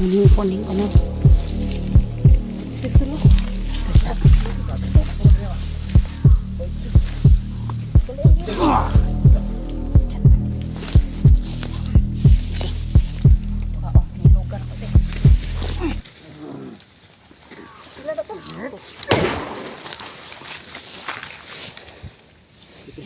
Kuning ano. Sige tulo. Basa.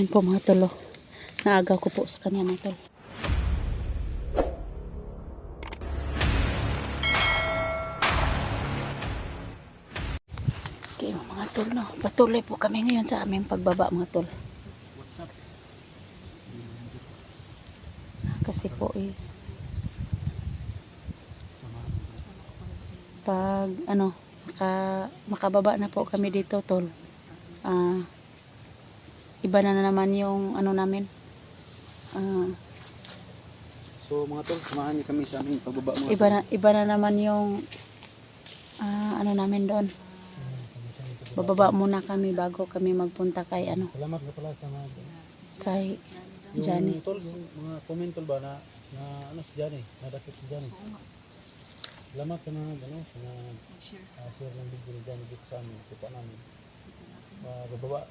Yan po mga tol. Naagaw ko po sa kanya mga tol. Okay mga tol, no? Patuloy po kami ngayon sa aming pagbaba mga tol. Kasi po is pag ano makababa na po kami dito tol, iba na naman yung ano namin. So mga tol, samahan niyo kami sa aming pagbaba mga Iba na naman yung ano namin doon. Bababa muna kami bago kami magpunta kay ano. Salamat na pala sa mga Kay Johnny. yung tol, yung mga comment tol ba na ano si Johnny, nadakit si Johnny. Salamat sa mga ano, sa mga share ng video ni Johnny dito sa amin, kita namin. Bababa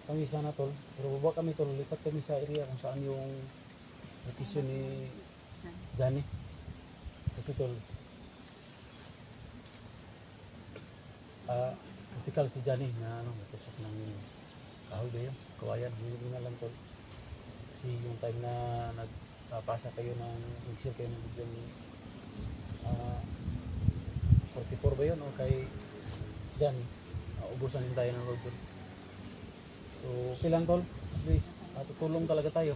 kami sana tol, pero bababa kami tol, lipat kami sa area kung saan yung location ni Johnny. Kasi tol, critical si Johnny na ano, natusok ng kahoy ba yun? Kawayan, hindi na lang tol. Kasi yung time na nagpasa kayo ng nag-share kayo ng video ni 44 ba yun o kay Johnny, ubusan din tayo ng road tol. So okay lang tol, at least tutulong talaga tayo.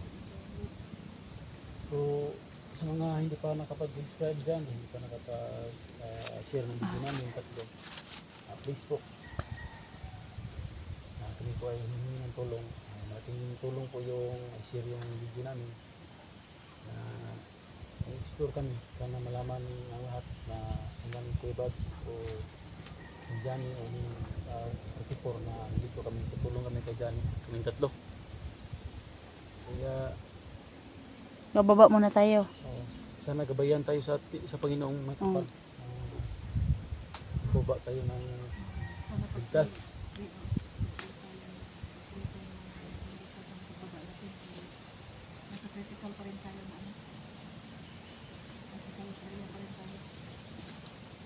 So sa mga hindi pa nakapag-subscribe dyan, hindi pa nakapag-share ng video namin tatlo, please po, kami po ay humingi ng tulong. Malaking tulong po yung share yung video namin na explore kami, sana malaman ng lahat na naman Kuya Babs o yung Johnny o yung 44 na dito kami, tutulong kami kay Johnny, kaming tatlo. Kaya Bababa muna tayo. sana gabayan tayo sa Panginoong may kapal. Baba tayo ng ligtas. Critical pa rin tayo na ano.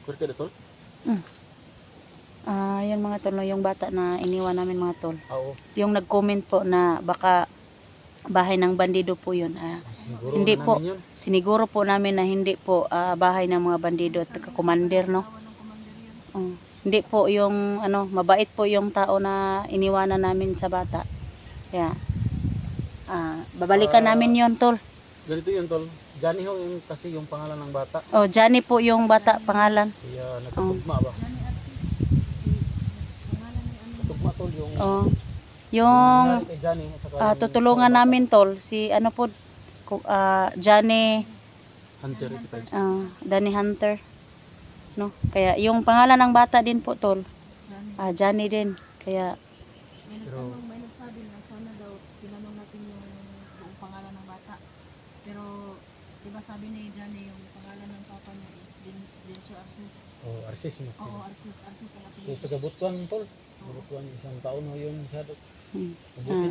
Kulit ka na tol? Yan mga tol, no, yung bata na iniwan namin mga tol. Oo. Yung nag-comment po na baka bahay ng bandido po yun. Siguro Hindi na po. namin yun. Siniguro po namin na hindi po bahay ng mga bandido at commander, no? Hindi po yung ano, mabait po yung tao na iniwanan namin sa bata. Kaya babalikan namin yon tol. Ganito yun tol. Johnny ho yung kasi yung pangalan ng bata. Oh, Johnny po yung bata pangalan. Kaya nagkatugma ba? Nagkatugma tol yung Yung kay Johnny at saka yung tutulungan bata. namin tol si ano po Johnny Hunter 85. Danny Hunter, no? Kaya yung pangalan ng bata din po tol. Johnny din. Kaya May nagsabi na sana daw tinanong natin yung buong pangalan ng bata. Pero diba sabi ni Johnny yung pangalan ng papa niya is Densyo Arces. Oh, Arces mo. Oo, Arces ang So apelyido. taga-Butuan tol. Butuan isang taon ho yun masyado.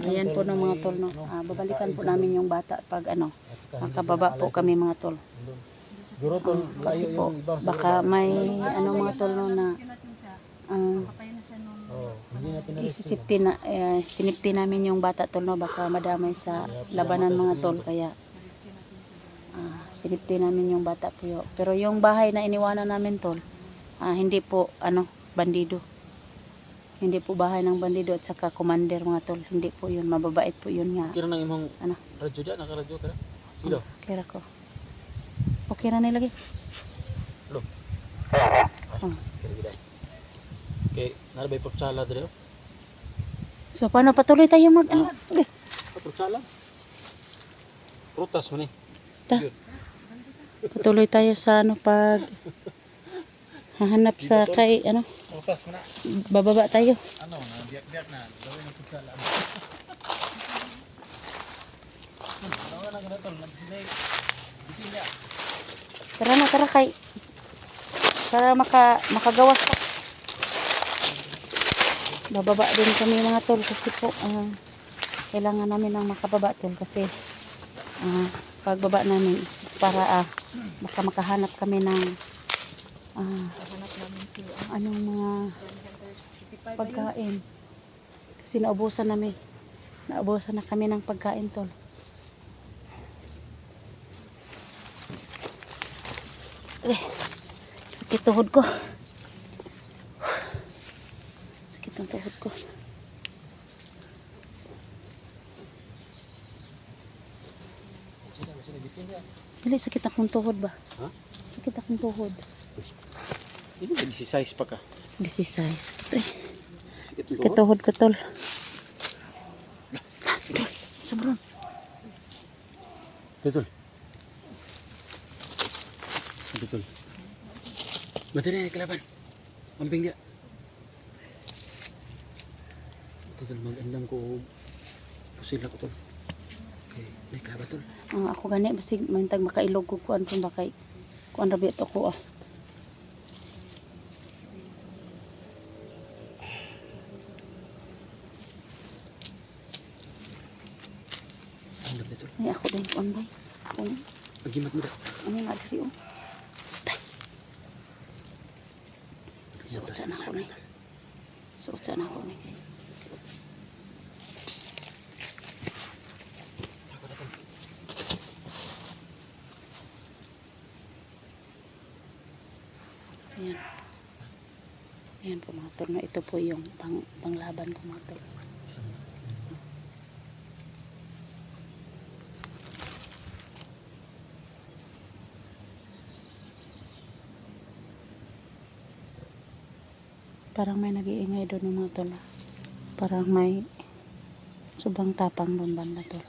ayan po ng mga tol, no? Babalikan po namin yung bata pag ano, makababa po kami mga tol. Siguro tol, Kasi layo po, yung iba. baka may ano mga tol, no, na Patay na siya nung Hindi na pinalis. isisipti na, sinipti namin yung bata tol, no? Baka madamay sa labanan mga tol. Kaya na-rescue natin siya. sinipti namin yung bata po. Pero yung bahay na iniwanan namin tol, hindi po ano, bandido. Hindi po bahay ng bandido at saka commander mga tol. Hindi po yun, mababait po yun nga. Kira nang imong Ano? radyo dyan, naka-radyo ka na? Silo? Kira ko. Okay na nilagay. Hello? Oh. Okay, narabay portsala dito. So paano patuloy tayo mag ano? Okay. Portsala? Prutas mo ni. Ta. Patuloy tayo sa ano pag hahanap sa kay ano, Prutas mo na. bababa tayo. Ano, biyak-biyak na. Gawin ang portsala. Tawa na ganito, nagsinay. Bitin niya. Tara na, tara kay para makagawas pa. Bababa din kami mga tol kasi po kailangan namin ng makababa tol kasi pagbaba namin is para baka makahanap kami ng Hanap namin si anong mga 155 pagkain kasi naubusan na kami ng pagkain tol. Sakit tuhod ko. Sakit ang tuhod ko. Dali, sakit akong tuhod ba? Ha? Sakit akong tuhod. Ini bisa size pa ka. This is size. Sakit tuhod ko tol. Sabron. Betul. Betul. Betul ni kelaban. Amping dia. Betul mag-andam ko pusil ako tol. Okay, may kelaban tol. Ako gani basig mantag makailog ko kuan tong bakay. Kuan rabi to ko Andam betul. Ay ako din kuan bay. Kung Agimat mo da. ano nga diri Suot sana ako ni. Suot sana ako ni. Ayan. Ayan po mga tol, na ito po yung panglaban ko mga tol. Parang may nag-iingay doon ng mga tol. Parang may subang tapang doon banda tol.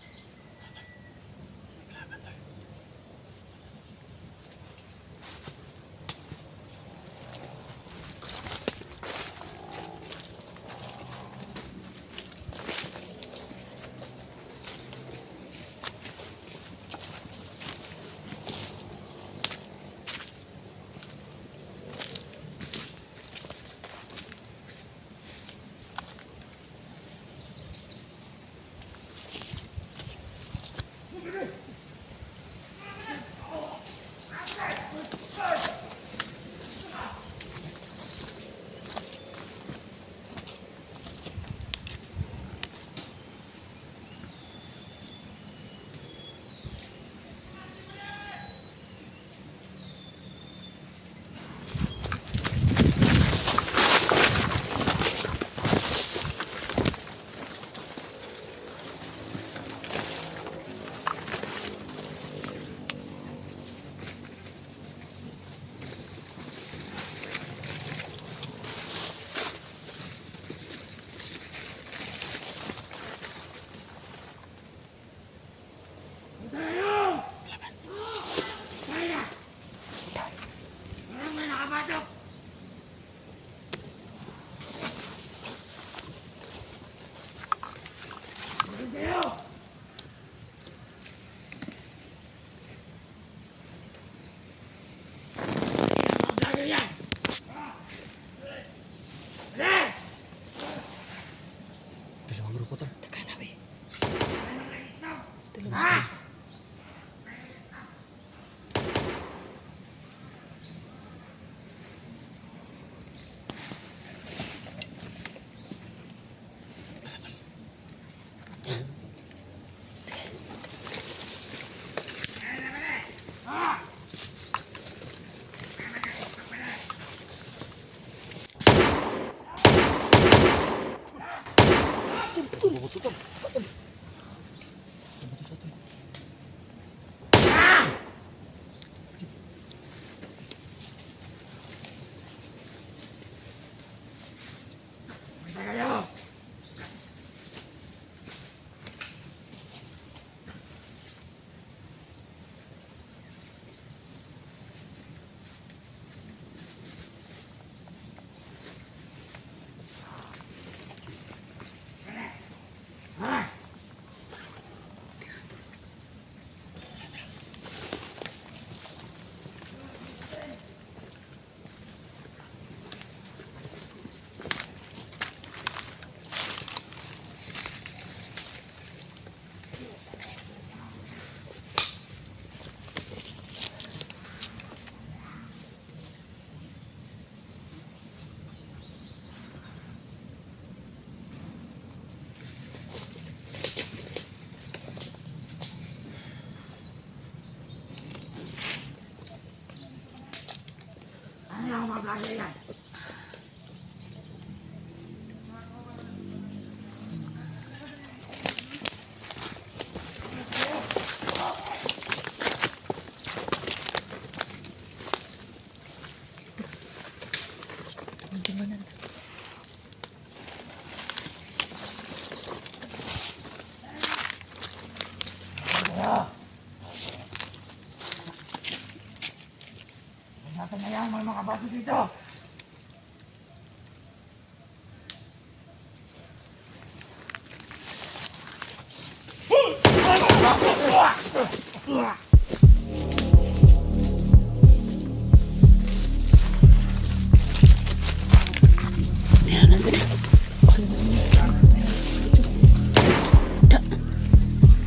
Yan, nandun na.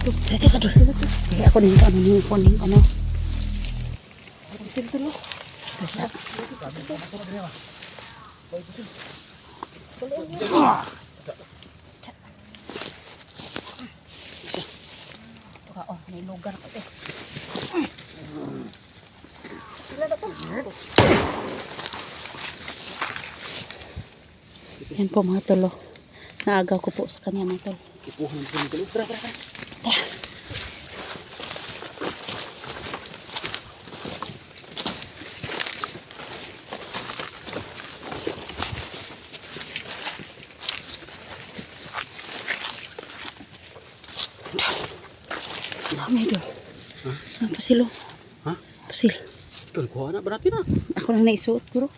Tuh, dito sa dulo. Kaya ako nito, kuning ano. Sino tulo? Basa. Oh, may lugar pa eh. Yan po mga tolo. Naagaw ko po sa kanya mga tolo. Kukuhan po ng tuloy. Tara. Saan may doon? Ha? Ang pasilo. Ha? Pasil. Ikaw, kuha na. Berarti na. Ako lang naisuot ko.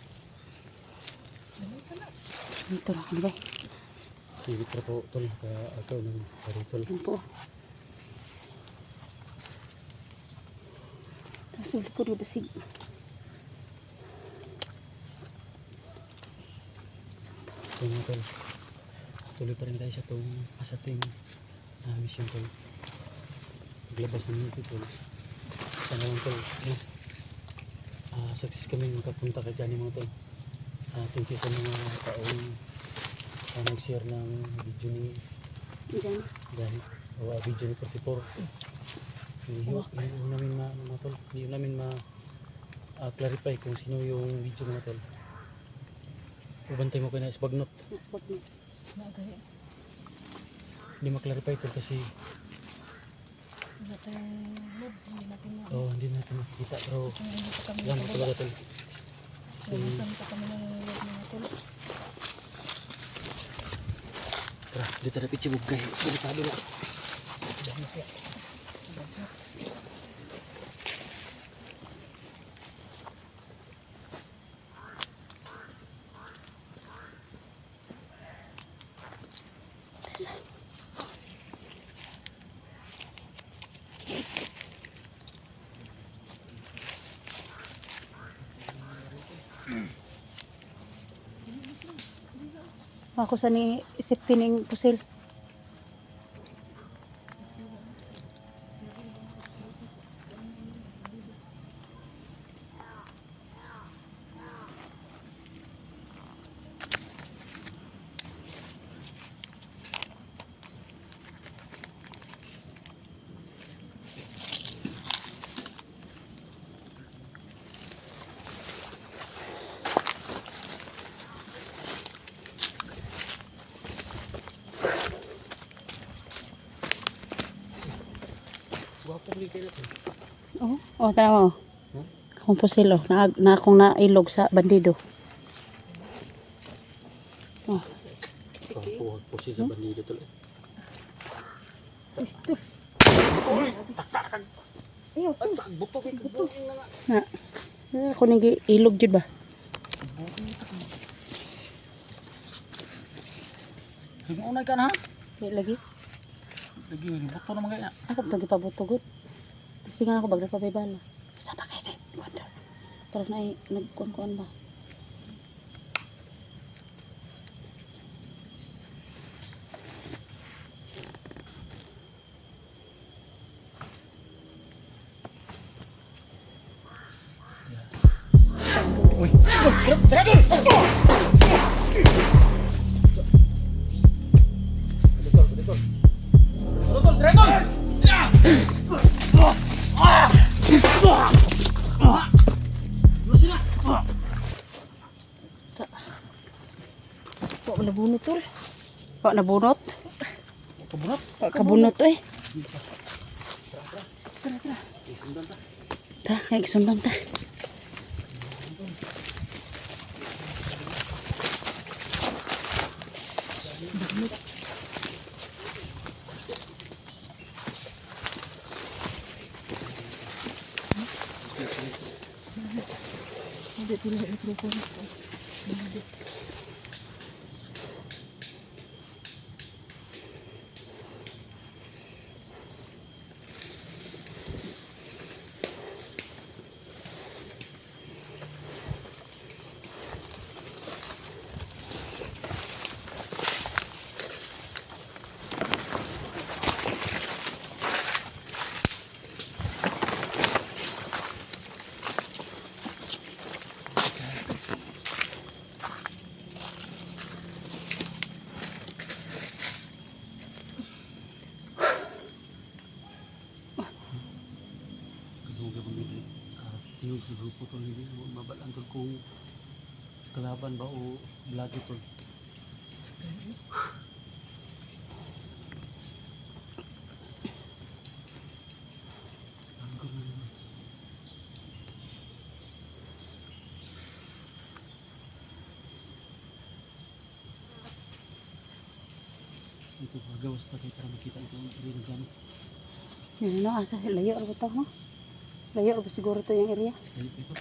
Ito lang, ano ba? Sige, tara po. Tol. Kaya ikaw nang pari tol. Yan po. Tapos ulit ko basig. Ito mga tol. Tuloy pa rin tayo sa itong asating mission tol. Maglabas naman ito tol. Sana lang tol. No? Success kami makapunta kay Johnny mga tol. Thank you sa mga taong nag-share ng video ni Diyan. Johnny. O video ni 44. Hindi namin mga tol. Hindi namin clarify kung sino yung video mga tol. Ubantay mo kayo na isbagnot. Nasbag na. Nagay. Hindi maklarify tol kasi Wala tayong load. hindi natin makikita pero Kasi hindi pa kami alam mo talaga tol. Lumasan pa kami ng load mga tol. Tara, dito na pitsi bugay. Delikado na. Ako sa ni isip tining pusil. Guwapo rin kayo natin. Oh, tara mo. Huh? Akong pusil oh. Na akong nailog sa bandido. Oh. Guwapo po siya sa bandido tol. Ayaw, Buto kay Buto. Ako nang ilog jud ba? Himunay ka na. Di lagi. Lagi buto naman kaya. Ako pag ipabutugot. Tapos tingnan ako bagay pa may bala. Sama kayo na. Wonder. Pero na nagkuan-kuan ba? Uy! Dragon! Dragon! wala bunot tol. Wa nabunot. Kabunot. Wa kabunot eh. Tara, tara. Isundan ta. Tara, kay sundan ta. Hindi tuloy ang microphone. Kadungga pang bibili. Tingog sa grupo tol hindi. Mabalaan tol kung kalaban ba o blagi tol. Anggur na naman. Ito pagawas na kayo para makita ito ang rin na dyan. Yan ano, asa layo ra ba to, no? Layo ra ba siguro to yung area? Ayun ito.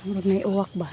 Murag may uwak ba?